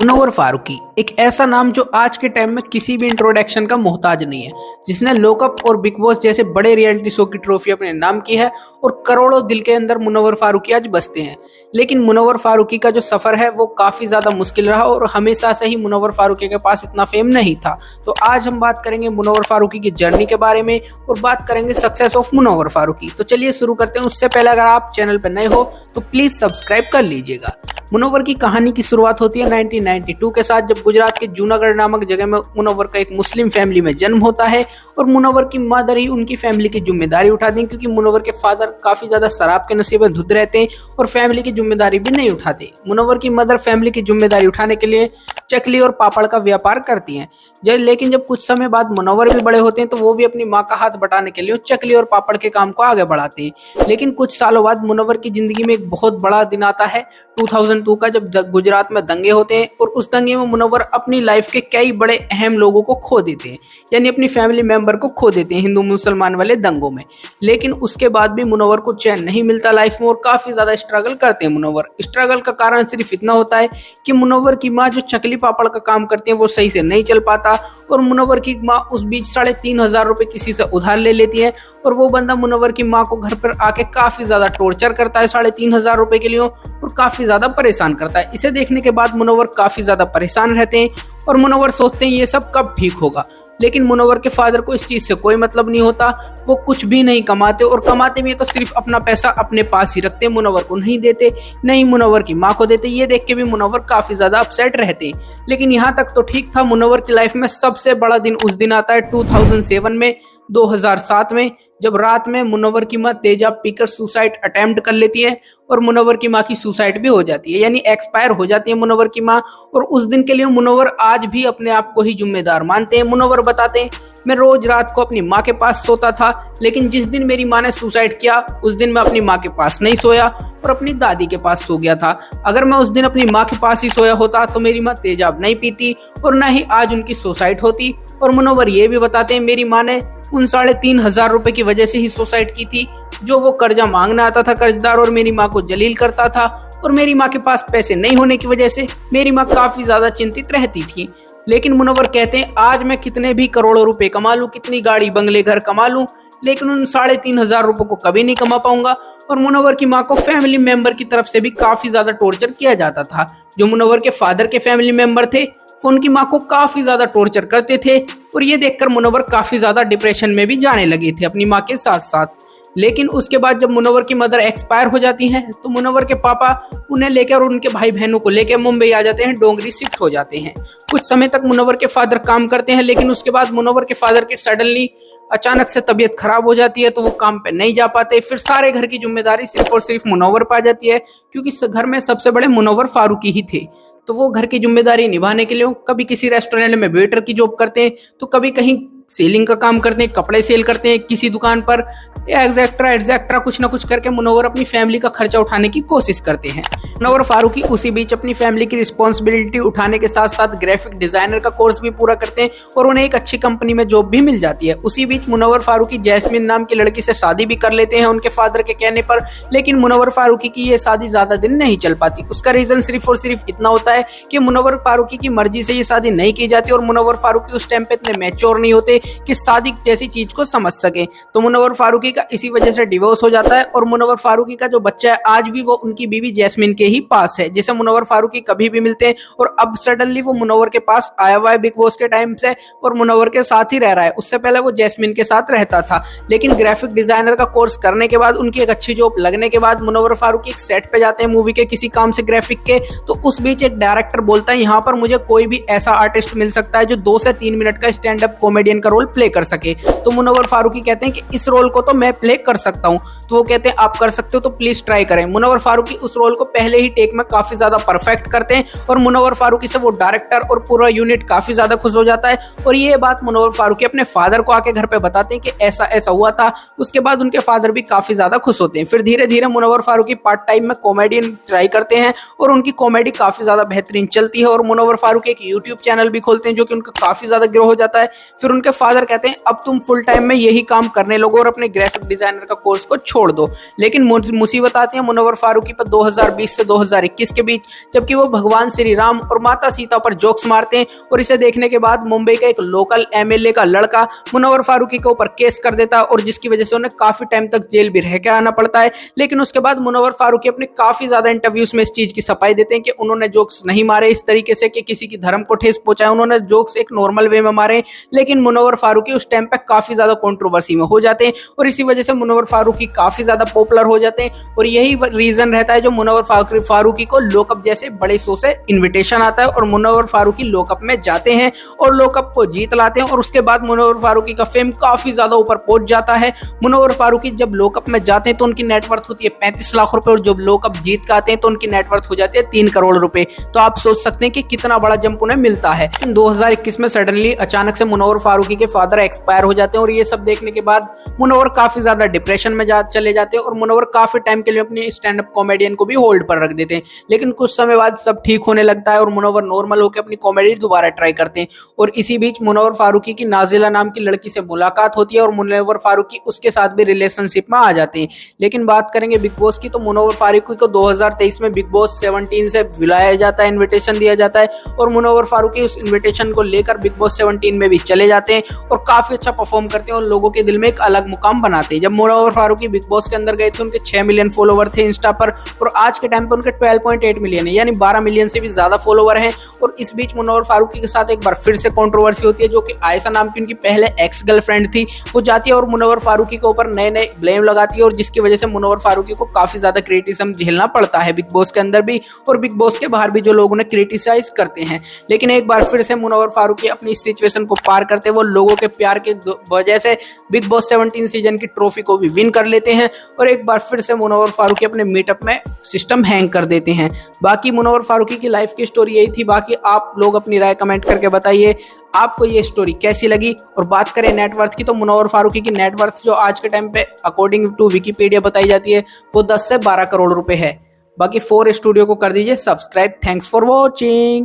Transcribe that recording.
मुनव्वर फारूकी एक ऐसा नाम जो आज के टाइम में किसी भी इंट्रोडक्शन का मोहताज नहीं है, जिसने लोकअप और बिग बॉस जैसे बड़े रियलिटी शो की ट्रॉफी अपने नाम की है और करोड़ों दिल के अंदर मुनव्वर फारूकी आज बसते हैं। लेकिन मुनव्वर फारूकी का जो सफर है वो काफी ज्यादा मुश्किल रहा और हमेशा से ही मुनव्वर फारूकी के पास इतना फेम नहीं था। तो आज हम बात करेंगे मुनव्वर फारूकी की जर्नी के बारे में और बात करेंगे सक्सेस ऑफ मुनव्वर फारूकी। तो चलिए शुरू करते हैं। उससे पहले अगर आप चैनल पर नए हो तो प्लीज सब्सक्राइब कर लीजिएगा। मुनव्वर की कहानी की शुरुआत होती है 1992 के साथ, जब गुजरात के जूनागढ़ नामक जगह में मुनव्वर का एक मुस्लिम फैमिली में जन्म होता है और मुनव्वर की मदर ही उनकी फैमिली की जिम्मेदारी उठाती हैं, क्योंकि मुनव्वर के फादर काफी ज्यादा शराब के नशे में धुत रहते हैं और फैमिली की जिम्मेदारी भी नहीं उठाते। मुनव्वर की मदर फैमिली की जिम्मेदारी उठाने के लिए चकली और पापड़ का व्यापार करती हैं। लेकिन जब कुछ समय बाद मुनव्वर भी बड़े होते हैं तो वो भी अपनी माँ का हाथ बटाने के लिए चकली और पापड़ के काम को आगे बढ़ाते हैं। लेकिन कुछ सालों बाद मुनव्वर की जिंदगी में एक बहुत बड़ा दिन आता है 2002 का, जब गुजरात में दंगे होते हैं और उस दंगे में मुनव्वर अपनी लाइफ के कई बड़े अहम लोगों को खो देते हैं, यानी अपनी फैमिली मेंबर को खो देते हैं हिंदू मुसलमान वाले दंगों में। लेकिन उसके बाद भी मुनव्वर को चैन नहीं मिलता लाइफ में और काफी ज्यादा स्ट्रगल करते हैं मुनव्वर। स्ट्रगल का कारण सिर्फ इतना होता है कि मुनव्वर की माँ जो चकली पापड़ का काम करती है वो सही से नहीं चल पाता और मुनव्वर की माँ उस बीच 3,500 रुपए किसी से उधार ले लेती है और वो बंदा मुनव्वर की माँ को घर पर आके काफी ज्यादा टॉर्चर करता है 3,500 रुपए के लिए और काफी ज्यादा परेशान करता है। इसे देखने के बाद मुनव्वर काफी ज्यादा परेशान रहते हैं और मुनव्वर सोचते हैं ये सब कब ठीक होगा। लेकिन मुनव्वर के फादर को इस चीज से कोई मतलब नहीं होता, वो कुछ भी नहीं कमाते और कमाते भी तो सिर्फ अपना पैसा अपने पास ही रखते, मुनव्वर को नहीं देते, नहीं मुनव्वर की माँ को देते। ये देख के भी मुनव्वर काफी ज्यादा अपसेट रहते हैं। लेकिन यहाँ तक तो ठीक था। मुनव्वर की लाइफ में सबसे बड़ा दिन उस दिन आता है 2007 में 2007 में, जब रात में मुनव्वर की माँ तेजाब पीकर सुसाइड अटेम्प्ट कर लेती है और मुनव्वर की माँ की सुसाइड भी हो जाती है, यानी एक्सपायर हो जाती है मुनव्वर की माँ। और उस दिन के लिए मुनव्वर आज भी अपने आप को ही जिम्मेदार मानते हैं। मुनव्वर बताते हैं, मैं रोज रात को अपनी माँ के पास सोता था, लेकिन जिस दिन मेरी माँ ने सुसाइड किया उस दिन मैं अपनी माँ के पास नहीं सोया और अपनी दादी के पास सो गया था। अगर मैं उस दिन अपनी माँ के पास ही सोया होता तो मेरी माँ तेजाब नहीं पीती और न ही आज उनकी सुसाइड होती। और मुनव्वर ये भी बताते हैं, मेरी माँ ने उन 3,500 रुपए की वजह से ही सुसाइड की थी, जो वो कर्जा मांगना आता था कर्जदार और मेरी माँ को जलील करता था। और मेरी माँ के पास पैसे नहीं होने की वजह से मेरी माँ काफी ज्यादा चिंतित रहती थी। लेकिन मुनव्वर कहते हैं, आज मैं कितने भी करोड़ों रुपए कमा लूं, कितनी गाड़ी बंगले घर कमा लूं, लेकिन उन 3,500 रुपए को कभी नहीं कमा पाऊंगा। और मुनव्वर की माँ को फैमिली मेंबर की तरफ से भी काफी ज्यादा टॉर्चर किया जाता था। जो मुनव्वर के फादर के फैमिली मेंबर थे वो उनकी माँ को काफी ज्यादा टॉर्चर करते थे और ये देखकर मुनव्वर काफी ज्यादा डिप्रेशन में भी जाने लगे थे अपनी माँ के साथ साथ। लेकिन उसके बाद जब मुनव्वर की मदर एक्सपायर हो जाती हैं तो मुनव्वर के पापा उन्हें लेकर और उनके भाई बहनों को लेकर मुंबई आ जाते हैं, डोंगरी शिफ्ट हो जाते हैं। कुछ समय तक मुनव्वर के फादर काम करते हैं, लेकिन उसके बाद मुनव्वर के फादर की सडनली अचानक से तबीयत खराब हो जाती है तो वो काम पे नहीं जा पाते। फिर सारे घर की जिम्मेदारी सिर्फ और सिर्फ मुनव्वर पर आ जाती है, क्योंकि घर में सबसे बड़े मुनव्वर फारूकी ही थे। तो वो घर की जिम्मेदारी निभाने के लिए कभी किसी रेस्टोरेंट में वेटर की जॉब करते हैं, तो कभी कहीं सेलिंग का काम करते हैं, कपड़े सेल करते हैं किसी दुकान पर, एग्जैक्ट्रा कुछ ना कुछ करके मुनव्वर अपनी फैमिली का खर्चा उठाने की कोशिश करते हैं। मुनव्वर फारूकी उसी बीच अपनी फैमिली की रिस्पॉन्सिबिलिटी उठाने के साथ साथ ग्राफिक डिजाइनर का कोर्स भी पूरा करते हैं और उन्हें एक अच्छी कंपनी में जॉब भी मिल जाती है। उसी बीच मुनव्वर फारूकी जैस्मिन नाम की लड़की से शादी भी कर लेते हैं उनके फादर के कहने पर। लेकिन मुनव्वर फारूकी की ये शादी ज्यादा दिन नहीं चल पाती। उसका रीजन सिर्फ और सिर्फ इतना होता है कि मुनव्वर फारूकी की मर्जी से ये शादी नहीं की जाती और मुनव्वर फारूकी उस टाइम पे इतने मैच्योर नहीं होते कि शादी जैसी चीज को समझ सके। तो मुनव्वर फारूकी का इसी वजह से डिवोर्स हो जाता है और मुनव्वर फारूकी का जो बच्चा है आज भी वो उनकी बीवी जैस्मिन के ही पास है, जिसे मुनव्वर फारूकी कभी भी मिलते हैं। और अब सडनली वो मुनव्वर के पास आया हुआ है बिग बॉस के टाइम से और मुनव्वर के साथ ही रह रहा है। उससे पहले वो जैस्मिन के साथ रहता था, लेकिन ग्राफिक डिजाइनर का कोर्स करने के बाद उनकी एक अच्छी जॉब लगने के बाद मुनव्वर फारूकी एक सेट पे जाते हैं मूवी के किसी काम से ग्राफिक के। तो उस बीच एक डायरेक्टर बोलता है, यहाँ पर मुझे कोई भी ऐसा आर्टिस्ट मिल सकता है जो 2 से 3 मिनट का स्टैंड अप कॉमेडियन का रोल प्ले कर सके। तो मुनव्वर फारूकी कहते हैं कि इस रोल को तो मैं प्ले कर सकता हूँ। तो वो कहते हैं आप कर सकते हो तो प्लीज ट्राई करें। मुनव्वर फारूकी उस रोल को पहले ही टेक में काफी ज्यादा परफेक्ट करते हैं और मुनव्वर फारूकी से वो डायरेक्टर और पूरा यूनिट काफी ज्यादा खुश हो जाता है। और ये बात मुनव्वर फारूकी अपने फादर को आके घर पे बताते हैं कि ऐसा ऐसा हुआ था। उसके बाद उनके फादर भी काफी ज्यादा खुश होते हैं। फिर धीरे धीरे मुनव्वर फारूकी पार्ट टाइम में कॉमेडियन ट्राई करते हैं और उनकी कॉमेडी काफी ज्यादा बेहतरीन चलती है और मुनव्वर फारूकी एक यूट्यूब चैनल भी खोलते हैं जो कि उनका काफी ज्यादा ग्रो हो जाता है। फिर उनके फादर कहते हैं अब तुम फुल टाइम में यही काम करने लगो और अपने ग्राफिक डिजाइनर का कोर्स को छोड़ दो। लेकिन मुसीबत आती है मुनव्वर फारूकी पर 2020 से 2021 के बीच, जबकि वो भगवान श्री राम और माता सीता पर जोक्स मारते हैं। और इसे देखने के बाद मुंबई का एक लोकल एमएलए का लड़का मुनव्वर फारूकी के ऊपर केस कर देता है और जिसकी वजह से उन्हें काफी टाइम तक जेल भी रह के आना पड़ता है। लेकिन उसके बाद मुनव्वर फारूकी अपने काफी ज्यादा इंटरव्यूज में इस चीज की सफाई देते हैं कि उन्होंने जोक्स नहीं मारे इस तरीके से कि किसी की धर्म को ठेस पहुंचाए, उन्होंने जोक्स एक नॉर्मल वे में मारे। लेकिन मुनव्वर फारूकी उस टाइम पे काफी ज्यादा कंट्रोवर्सी में हो जाते हैं और इसी वजह से मुनव्वर फारूकी काफी ज्यादा पॉपुलर हो जाते हैं। और यही रीजन रहता है जो मुनव्वर फारूकी को लॉकअप जैसे बड़े शो से इन्विटेशन आता है और मुनव्वर फारूकी लॉकअप में जाते हैं और लॉकअप को जीत लाते हैं। और उसके बाद मुनव्वर फारूकी का फेम काफी ज्यादा ऊपर पहुंच जाता है। मुनव्वर फारूकी जब लॉकअप में जाते हैं तो उनकी नेटवर्थ होती है 35 लाख रुपए और जब लॉकअप जीत के आते हैं तो उनकी नेटवर्थ हो जाती है 3 करोड़ रुपए। तो आप सोच सकते हैं कि कितना बड़ा जंप उन्हें मिलता है। 2021 में सडनली अचानक से मुनव्वर फारूकी के फादर एक्सपायर हो जाते हैं और ये सब देखने के बाद मुनव्वर काफी ज्यादा डिप्रेशन में चले जाते हैं और मुनव्वर काफी टाइम के लिए अपने स्टैंड अप कॉमेडियन को भी होल्ड पर रख देते हैं। लेकिन कुछ समय बाद सब ठीक होने लगता है और मुनव्वर नॉर्मल होकर अपनी कॉमेडी दोबारा ट्राई करते हैं। और इसी बीच मुनव्वर फारूकी की नाजिला नाम की लड़की से मुलाकात होती है और मुनव्वर फारूकी उसके साथ भी रिलेशनशिप में आ जाते हैं। लेकिन बात करेंगे बिग बॉस की तो मुनव्वर फारूकी को 2023 में बिग बॉस 17 से बुलाया जाता है, इन्विटेशन दिया जाता है और मुनव्वर फारूकी उस इन्विटेशन को लेकर बिग बॉस 17 में भी चले जाते हैं और काफी अच्छा परफॉर्म करते हैं और लोगों के दिल में एक अलग मुकाम बनाते हैं। जब मुनव्वर फारूकी बिग बॉस के अंदर गए थे उनके 6 मिलियन फॉलोवर थे इंस्टा पर और आज के टाइम पर उनके 12.8 मिलियन है, यानी 12 मिलियन से भी ज्यादा फॉलोवर हैं। और इस बीच मुनव्वर फारूकी के साथ एक बार फिर से कंट्रोवर्सी होती है जो कि आयशा नाम की उनकी पहले एक्स गर्लफ्रेंड थी, वो जाती है और मुनव्वर फारूकी के ऊपर नए नए ब्लेम लगाती है और जिसकी वजह से मुनव्वर फारूकी को काफी ज्यादा क्रिटिसिज्म झेलना पड़ता है बिग बॉस के अंदर भी और बिग बॉस के बाहर भी जो लोग उन्हें क्रिटिसाइज करते हैं। लेकिन एक बार फिर से मुनव्वर फारूकी अपनी इस सिचुएशन को पार करते वो लोगों के प्यार के वजह से बिग बॉस 17 सीजन की ट्रॉफी को भी विन कर लेते हैं और एक बार फिर से मुनव्वर फारूकी अपने मीटअप में सिस्टम हैंग कर देते हैं। बाकी मुनव्वर फारूकी की लाइफ की स्टोरी यही थी। बाकी आप लोग अपनी राय कमेंट करके बताइए आपको ये स्टोरी कैसी लगी। और बात करें नेटवर्थ की तो मुनव्वर फारूकी की नेटवर्थ जो आज के टाइम पे अकॉर्डिंग टू विकिपीडिया बताई जाती है वो 10 से 12 करोड़ रुपए है। बाकी 4 स्टूडियो को कर दीजिए सब्सक्राइब। Thanks for watching.